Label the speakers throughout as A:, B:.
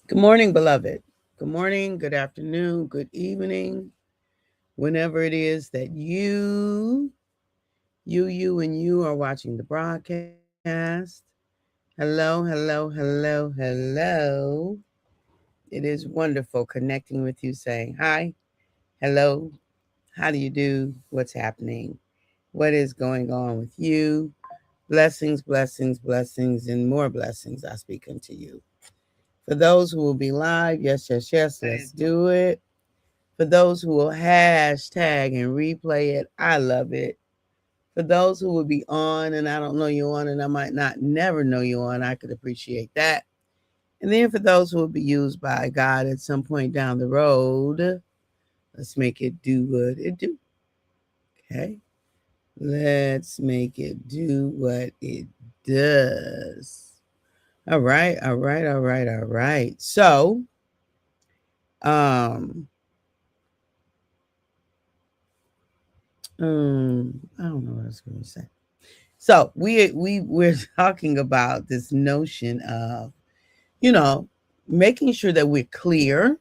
A: Good morning, beloved. Good morning, good afternoon, good evening, whenever it is that and you are watching the broadcast. Hello, hello, hello, hello. It is wonderful connecting with you, saying hi, hello, how do you do? What's happening? What is going on with you? Blessings, blessings, blessings, and more blessings I speak unto you. For those who will be live, yes, yes, yes, let's do it. For those who will hashtag and replay it, I love it. For those who will be on and I don't know you on and I might not never know you on, I could appreciate that. And then for those who will be used by God at some point down the road, let's make it do what it do. Okay. Let's make it do what it does. All right, all right, all right, all right. So, um, I don't know what I was going to say. So we're talking about this notion of, you know, making sure that we're clear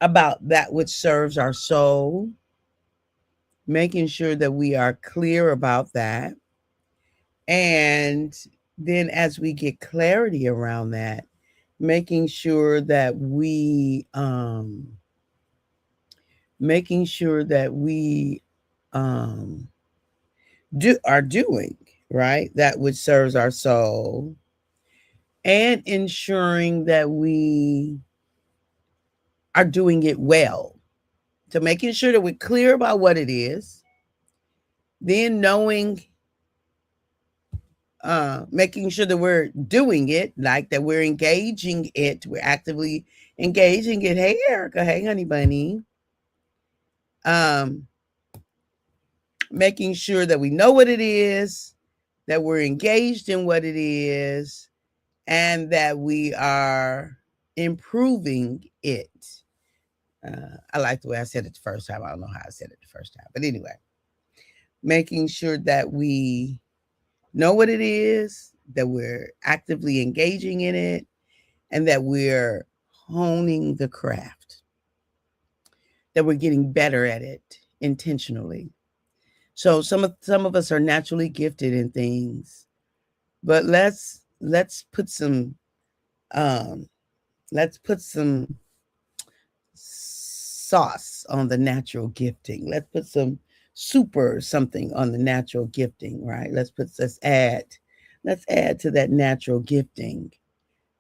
A: about that which serves our soul, making sure that we are clear about that. And then as we get clarity around that, making sure that we um are doing right that which serves our soul, and ensuring that we are doing it well. So making sure that we're clear about what it is, then knowing, making sure that we're doing it, like that we're engaging it, we're actively engaging it. Hey, Erica. Hey, honey bunny. Um, Making sure that we know what it is, that we're engaged in what it is, and that we are improving it. I like the way I said it the first time. I don't know how I said it the first time. But anyway, making sure that we know what it is, that we're actively engaging in it, and that we're honing the craft, that we're getting better at it intentionally. So some of us are naturally gifted in things, but um let's put some sauce on the natural gifting. Let's put some super something on the natural gifting, right? Let's add to that natural gifting.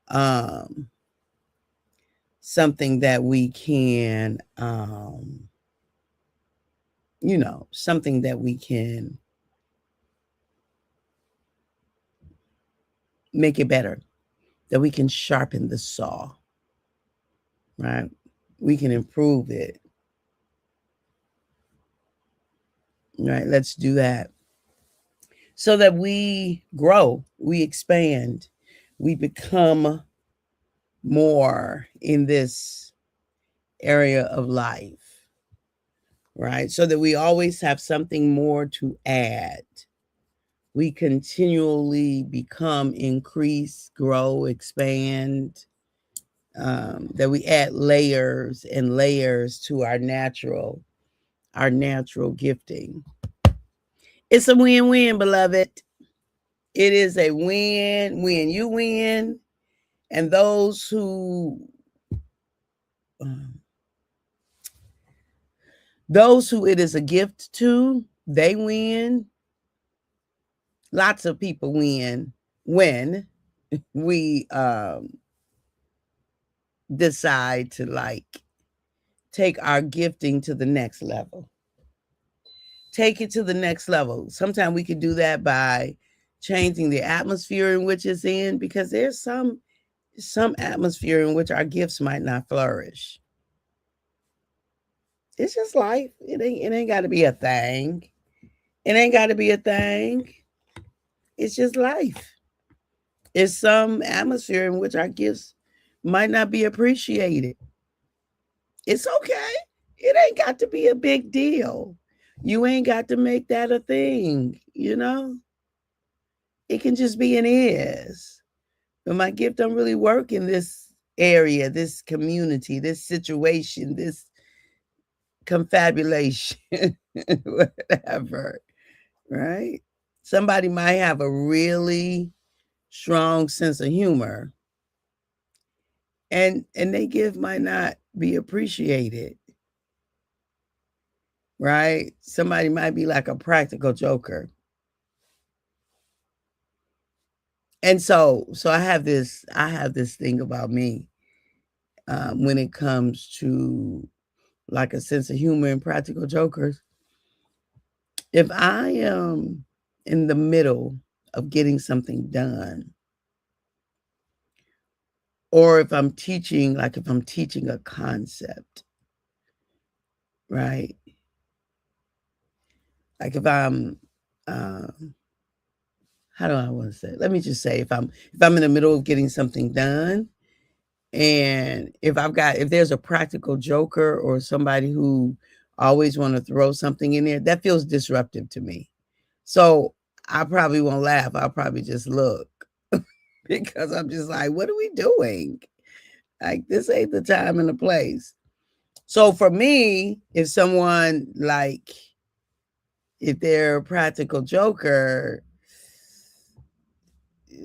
A: Um Something that we can something that we can make it better, that we can sharpen the saw, right? We can improve it, right? Let's do that so that we grow, we expand, we become more in this area of life, right? So that we always have something more to add. We continually become, increase, grow, expand, that we add layers and layers to our natural gifting. It's a win-win, beloved. It is a win-win. You win, and um, those who it is a gift to, they win. Lots of people win when we decide to take our gifting to the next level. Take it to the next level. Sometimes we could do that by changing the atmosphere in which it's in, because there's some atmosphere in which our gifts might not flourish. It's just life. It ain't got to be a thing. It ain't got to be a thing. It's just life. It's some atmosphere in which our gifts might not be appreciated. It's okay. It ain't got to be a big deal. You ain't got to make that a thing. It can just be an is. but my gift don't really work in this area, this community, this situation, this confabulation, whatever, right? Somebody might have a really strong sense of humor, and their gift might not be appreciated, right? Somebody might be like a practical joker. And so I have this thing about me, when it comes to like a sense of humor and practical jokers. If I am in the middle of getting something done, or if I'm teaching, like if I'm teaching a concept, right? Like if I'm, how do I want to say it? Let me just say if I'm in the middle of getting something done, and if there's a practical joker or somebody who always want to throw something in there, that feels disruptive to me. So I probably won't laugh. I'll probably just look because I'm just like, what are we doing? Like, this ain't the time and the place. So for me, if someone like, if they're a practical joker,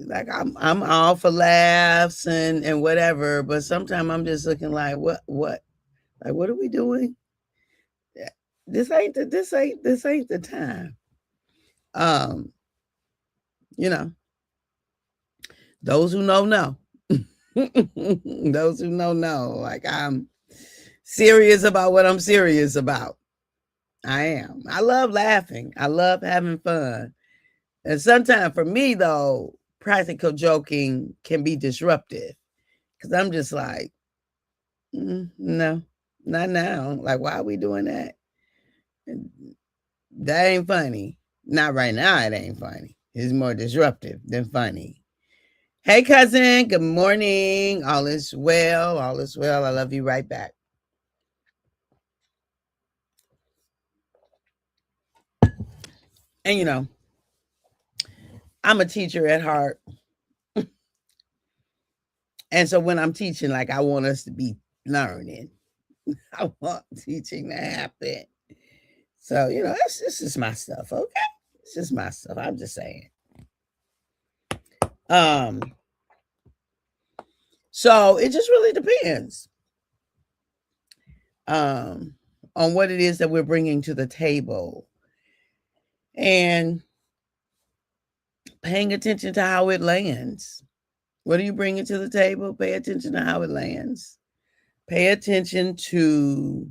A: like I'm all for laughs and whatever, but sometimes I'm just looking like, what like, what are we doing? This ain't the time. You know, those who know. Those who know. Like, I'm serious about what I'm serious about. I am. I love laughing. I love having fun. And sometimes for me, though, practical joking can be disruptive because I'm just like, no, not now. Like, why are we doing that? That ain't funny. Not right now, it ain't funny. It's more disruptive than funny. Hey, cousin, good morning. All is well. All is well. I love you right back. And you know, I'm a teacher at heart. And so when I'm teaching, like, I want us to be learning. I want teaching to happen. So, you know, this is my stuff, okay? It's just my stuff. I'm just saying. So it just really depends on what it is that we're bringing to the table, and paying attention to how it lands. What are you bringing to the table? Pay attention to how it lands. Pay attention to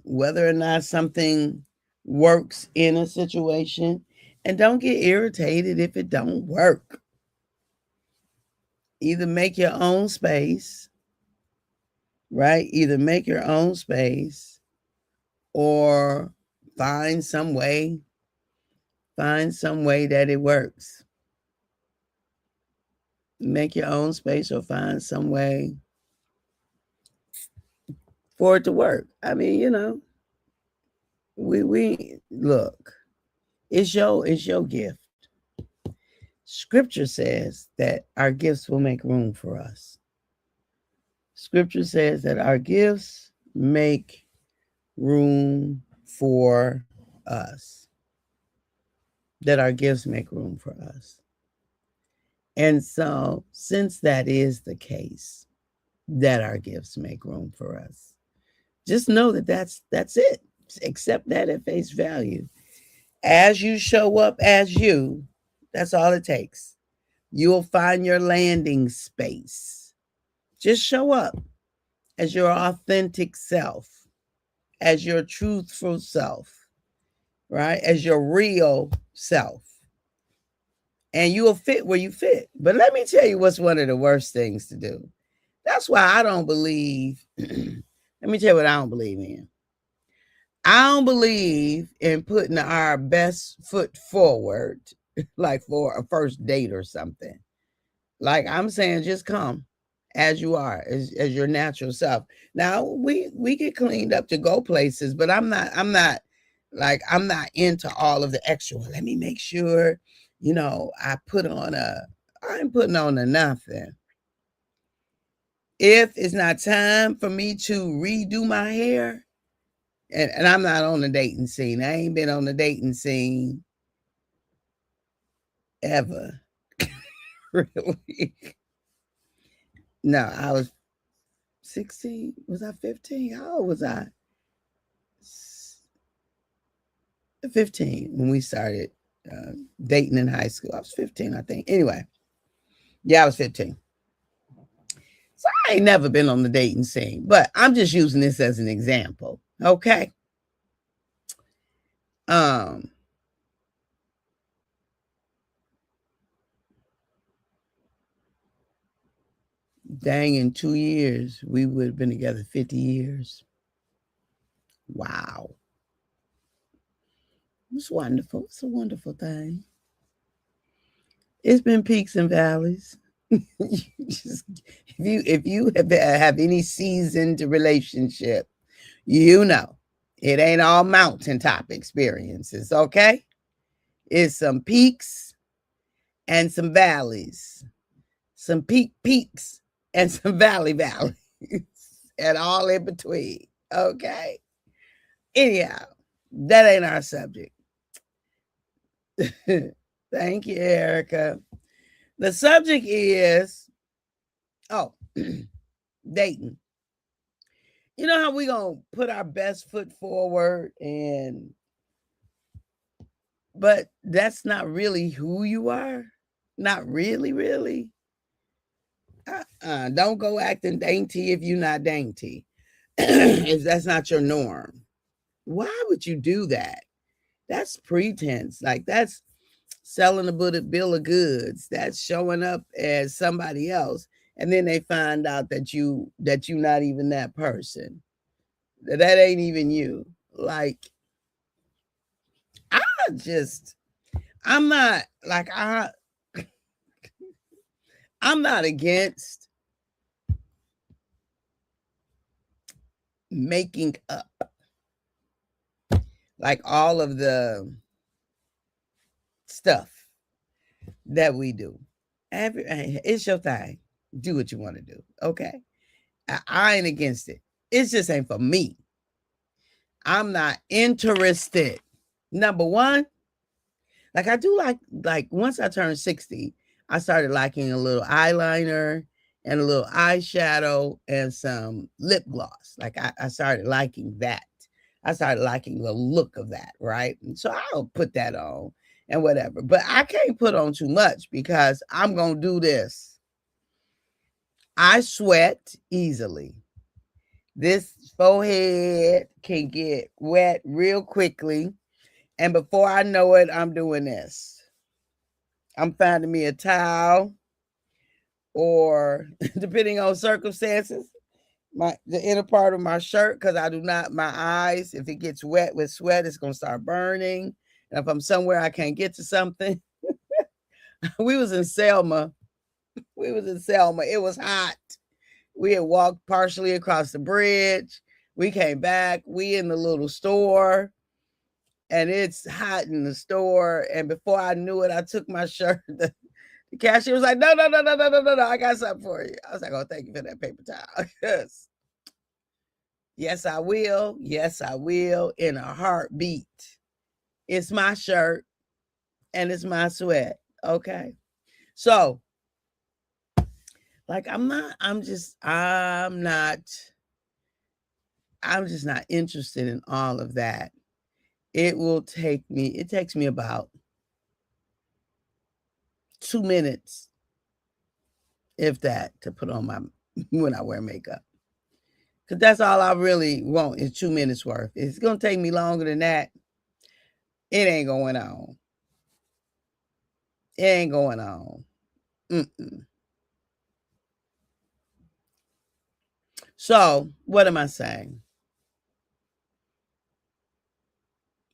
A: whether or not something works in a situation, and don't get irritated if it don't work. Either make your own space, right? Either make your own space or find some way that it works. Make your own space or find some way for it to work. I mean, you know, we look, it's your gift. Scripture says that our gifts will make room for us. Scripture says that our gifts make room for us. That our gifts make room for us. And so, since that is the case, that our gifts make room for us, just know that that's it. Accept that at face value. As you show up as you, that's all it takes. You'll find your landing space. Just show up as your authentic self, as your truthful self, right? As your real self. And you will fit where you fit. But let me tell you what's one of the worst things to do. That's why I don't believe, let me tell you what I don't believe in. I don't believe in putting our best foot forward, like for a first date or something. Like, I'm saying, just come as you are, as your natural self. Now we get cleaned up to go places, but I'm not into all of the extra. Let me make sure, you know, I put on a I ain't putting on to nothing. If it's not time for me to redo my hair, and I'm not on the dating scene. I ain't been on the dating scene ever. Really. No, I was 16. Was I 15? How old was I? 15 when we started dating in high school. I was 15, I think. Anyway, yeah, I was 15. So I ain't never been on the dating scene, but I'm just using this as an example. Okay. Um, dang, in 2 years, we would have been together 50 years. Wow. It's wonderful. It's a wonderful thing. It's been peaks and valleys. Just, if you have any seasoned relationship, you know it ain't all mountaintop experiences, okay? It's some peaks and some valleys, some peaks and some valleys, and all in between, okay? Anyhow, that ain't our subject. Thank you, Erica. The subject is, dating. You know how we gonna put our best foot forward, but that's not really who you are. Not really, really. Don't go acting dainty if you're not dainty. If that's not your norm. Why would you do that? That's pretense. Like, that's selling a bill of goods. That's showing up as somebody else. And then they find out that you're not even that person. That ain't even you. Like, I'm not like I'm not against making up like all of the stuff that we do. It's your thing. Do what you want to do. Okay. I ain't against it. It just ain't for me. I'm not interested. Number one, like I do like once I turned 60, I started liking a little eyeliner and a little eyeshadow and some lip gloss. Like I started liking that. I started liking the look of that, right? And so I'll put that on and whatever. But I can't put on too much because I'm going to do this. I sweat easily. This forehead can get wet real quickly. And before I know it, I'm doing this. I'm finding me a towel, or depending on circumstances, the inner part of my shirt, because I do not, my eyes, if it gets wet with sweat, it's going to start burning. And if I'm somewhere I can't get to something, we was in Selma. It was hot. We had walked partially across the bridge. We came back. We in the little store, and it's hot in the store. And before I knew it, I took my shirt. The cashier was like, no, I got something for you. I was like, oh, thank you for that paper towel. Yes. Yes, I will. Yes, I will. In a heartbeat. It's my shirt and it's my sweat. Okay. So, like, I'm just not interested in all of that. It takes me about 2 minutes, if that, to put on my, when I wear makeup. Because that's all I really want is 2 minutes worth. If it's going to take me longer than that, it ain't going on. It ain't going on. Mm-mm. So, what am I saying?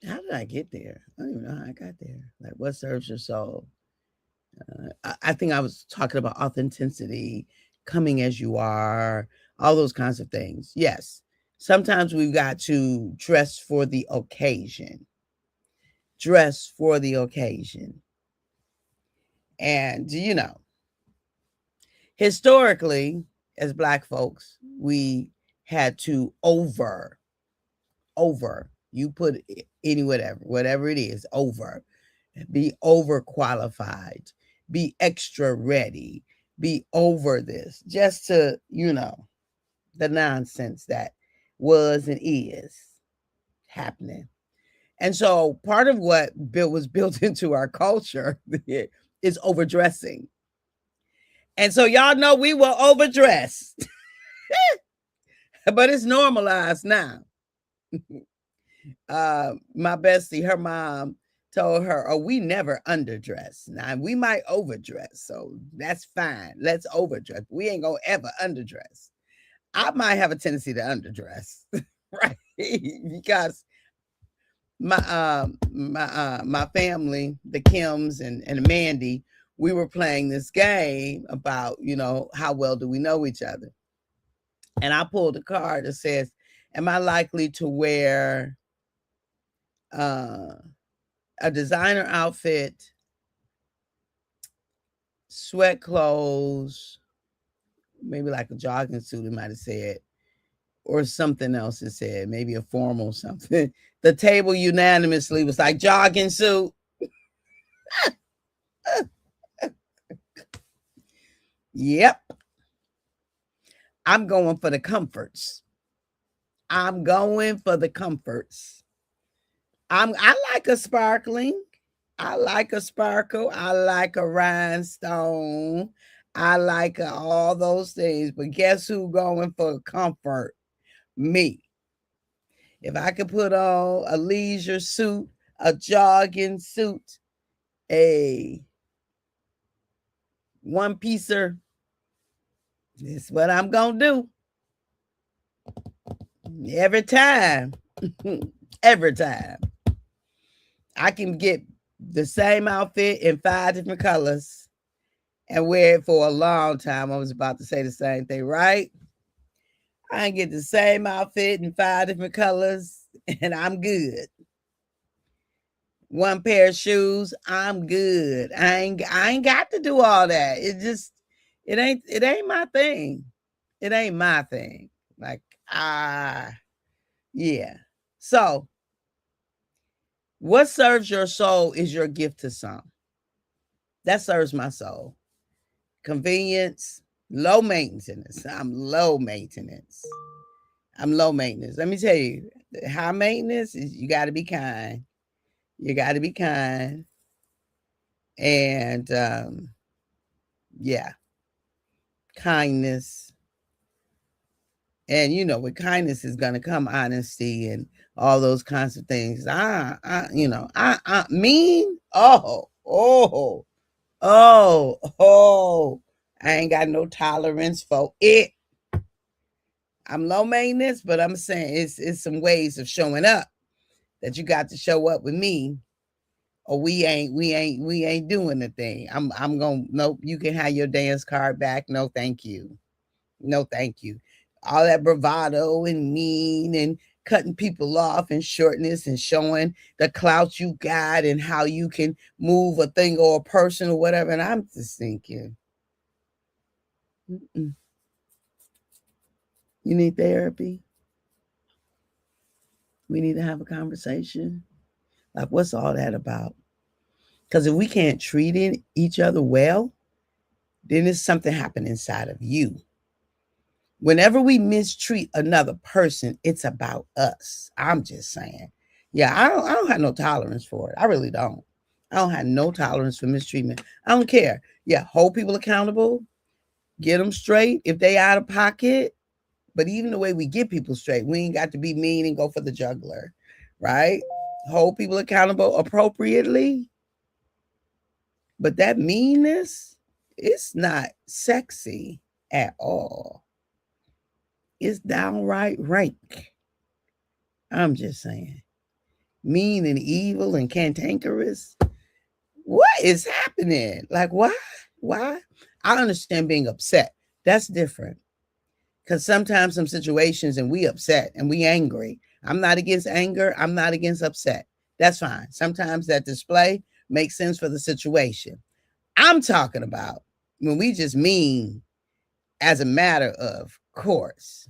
A: How did I get there? I don't even know how I got there. Like, what serves your soul? I think I was talking about authenticity, coming as you are, all those kinds of things. Yes, sometimes we've got to dress for the occasion. Dress for the occasion. And, you know, Historically, as Black folks, we had to you put any whatever it is, be overqualified, be extra ready, be over this, just to, the nonsense that was and is happening. And so part of what was built into our culture is overdressing. And so y'all know we were overdressed, but it's normalized now. My bestie, her mom told her, "Oh, we never underdress. Now we might overdress, so that's fine. Let's overdress. We ain't gonna ever underdress." I might have a tendency to underdress, right? Because my family, the Kims and Mandy, we were playing this game about, how well do we know each other? And I pulled a card that says, am I likely to wear a designer outfit, sweat clothes, maybe like a jogging suit, it might have said, or something else it said, maybe a formal something. The table unanimously was like, jogging suit. Yep. I'm going for the comforts. I like a sparkling. I like a sparkle. I like a rhinestone. I like all those things. But guess who going for comfort? Me. If I could put on a leisure suit, a jogging suit, a one-piecer, this is what I'm going to do. Every time. Every time. I can get the same outfit in 5 different colors and wear it for a long time. I was about to say the same thing, right? I can get the same outfit in 5 different colors and I'm good. One pair of shoes, I'm good. I ain't got to do all that. It ain't my thing. It ain't my thing. Like, yeah. So what serves your soul is your gift to some. That serves my soul. Convenience, low maintenance. I'm low maintenance. Let me tell you, high maintenance is you got to be kind. You got to be kind. And yeah, kindness. And with kindness is going to come honesty and all those kinds of things. Mean. I ain't got no tolerance for it. I'm low maintenance, but I'm saying it's some ways of showing up that you got to show up with me, or we ain't doing the thing. I'm gonna, nope, you can have your dance card back. No, thank you. No, thank you. All that bravado and mean and cutting people off and shortness and showing the clout you got and how you can move a thing or a person or whatever. And I'm just thinking, you need therapy? We need to have a conversation. Like, what's all that about? Because if we can't treat each other well, then there's something happening inside of you. Whenever we mistreat another person, it's about us. I'm just saying. Yeah, I don't have no tolerance for it. I really don't. I don't have no tolerance for mistreatment. I don't care. Yeah, hold people accountable. Get them straight if they out of pocket. But even the way we get people straight, we ain't got to be mean and go for the juggler, right? Hold people accountable appropriately. But that meanness, it's not sexy at all. It's downright rank. I'm just saying. Mean and evil and cantankerous. What is happening? Like, why? Why? I understand being upset. That's different. Because sometimes some situations and we upset and we angry. I'm not against anger. I'm not against upset. That's fine. Sometimes that display makes sense for the situation. I'm talking about when we just mean as a matter of course.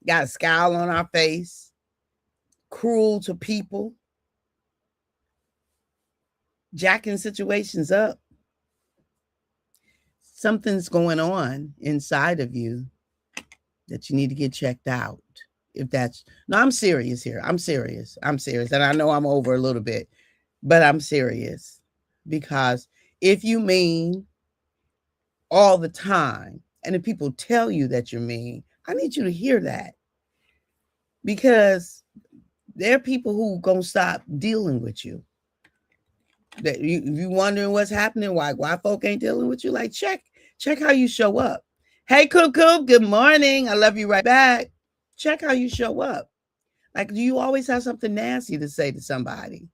A: Got a scowl on our face, cruel to people, jacking situations up. Something's going on inside of you that you need to get checked out. If that's no, I'm serious here. I'm serious. And I know I'm over a little bit, but I'm serious because if you mean all the time, and if people tell you that you're mean, I need you to hear that, because there are people who gonna stop dealing with you. That you wondering what's happening, why folk ain't dealing with you. Like check how you show up. Hey, Coop, good morning. I love you right back. Check how you show up. Like, do you always have something nasty to say to somebody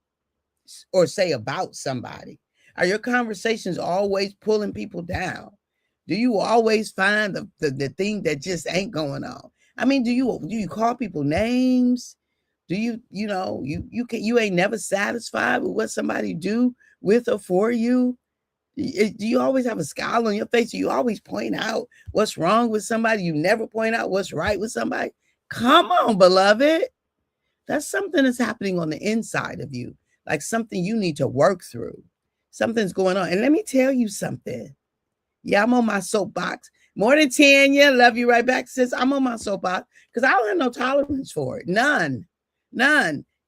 A: or say about somebody? Are your conversations always pulling people down? Do you always find the thing that just ain't going on? I mean, do you call people names? Do you ain't never satisfied with what somebody do with or for you? Do you always have a scowl on your face? Do you always point out what's wrong with somebody? You never point out what's right with somebody? Come on, beloved. That's something that's happening on the inside of you, like something you need to work through. Something's going on. And let me tell you something. Yeah, I'm on my soapbox. Morning, Tanya. Love you right back, sis. I'm on my soapbox because I don't have no tolerance for it. None.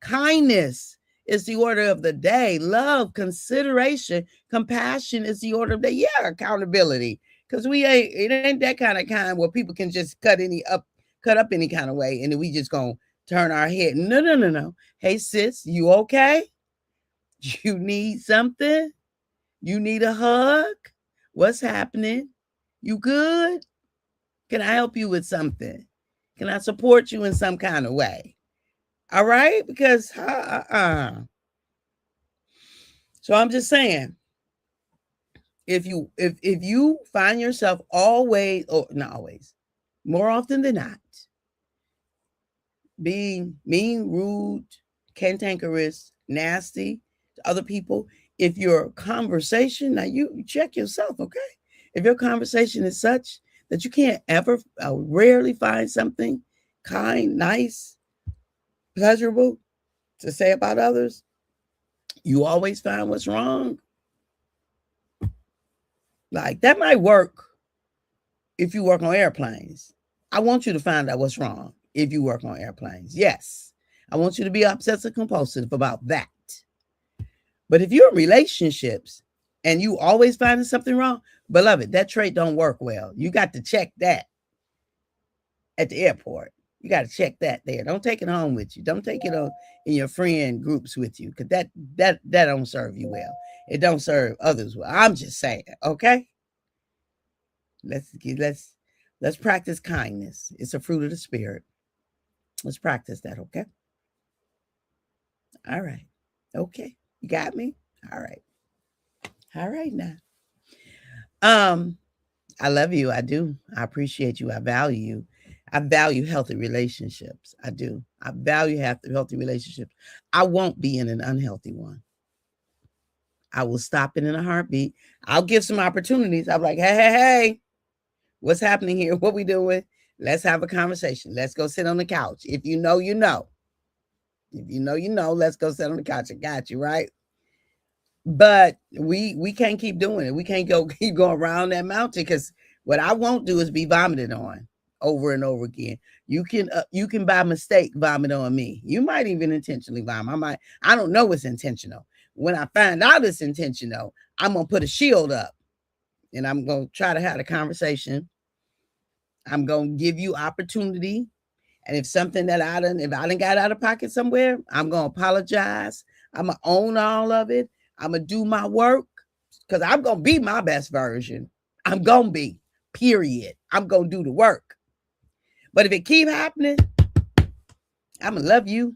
A: Kindness is the order of the day. Love, consideration, compassion is the order of the day. Yeah, accountability. Because it ain't that kind where people can just cut up any kind of way and then we just gonna turn our head. No. Hey, sis, you okay? You need something? You need a hug? What's happening? You good? Can I help you with something? Can I support you in some kind of way? All right? Because So I'm just saying, if you find yourself always, or not always, more often than not, being mean, rude, cantankerous, nasty to other people, if your conversation, now you check yourself, okay? If your conversation is such that you can't ever, rarely find something kind, nice, pleasurable to say about others, you always find what's wrong. Like that might work if you work on airplanes. I want you to find out what's wrong if you work on airplanes. Yes, I want you to be obsessive compulsive about that. But if you're in relationships and you always finding something wrong, beloved, that trait don't work well. You got to check that at the airport. You got to check that there. Don't take it home with you. Don't take it on in your friend groups with you, because that don't serve you well. It don't serve others well. I'm just saying, okay? Let's practice kindness. It's a fruit of the spirit. Let's practice that, okay? All right. Okay. You got me? All right. All right now. I love you. I do. I appreciate you. I value you. I value healthy relationships. I do. I value healthy relationships. I won't be in an unhealthy one. I will stop it in a heartbeat. I'll give some opportunities. I'm like, hey, what's happening here? What we doing? Let's have a conversation. Let's go sit on the couch. If you know, you know. If you know, you know. Let's go sit on the couch. I got you, right? But we can't keep doing it. We can't keep going around that mountain, because what I won't do is be vomited on over and over again. You can by mistake vomit on me. You might even intentionally vomit. I don't know it's intentional. When I find out it's intentional, I'm gonna put a shield up and I'm gonna try to have a conversation. I'm gonna give you opportunity. And if something that if I done got out of pocket somewhere, I'm gonna apologize. I'm gonna own all of it. I'm gonna do my work, because I'm gonna be my best version. I'm gonna be, period. I'm gonna do the work. But if it keep happening, I'm gonna love you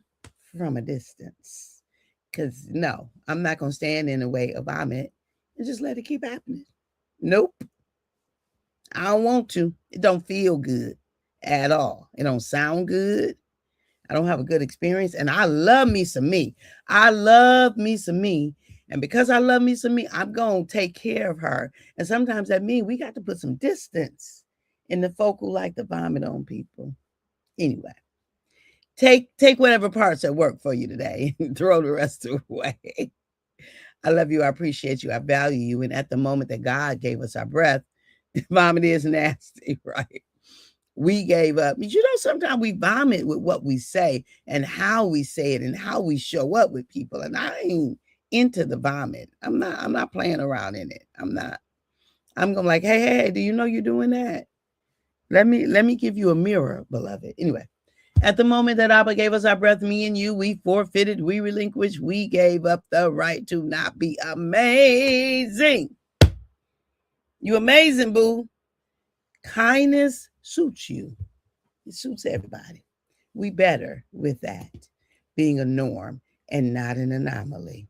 A: from a distance. Because no, I'm not gonna stand in the way of vomit and just let it keep happening. Nope. I don't want to. It don't feel good at all. It don't sound good. I don't have a good experience. And I love me some me. I love me some me. And because I love me some me, I'm going to take care of her. And sometimes that means we got to put some distance And the folk who like to vomit on people. Anyway, take whatever parts that work for you today and throw the rest away. I love you. I appreciate you. I value you. And at the moment that God gave us our breath, vomit is nasty, right? We gave up. But sometimes we vomit with what we say and how we say it and how we show up with people. And I ain't into the vomit. I'm not playing around in it. I'm not. I'm going like, hey, do you know you're doing that? Let me give you a mirror, beloved. Anyway, at the moment that Abba gave us our breath, me and you, we forfeited, we relinquished, we gave up the right to not be amazing. You amazing, boo. Kindness suits you. It suits everybody. We better with that being a norm and not an anomaly.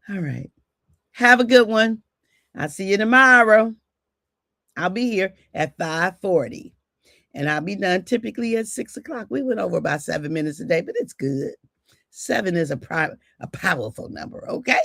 A: All right. Have a good one. I'll see you tomorrow. I'll be here at 5:40. And I'll be done typically at 6 o'clock. We went over about 7 minutes a day, but it's good. 7 is a powerful number, okay?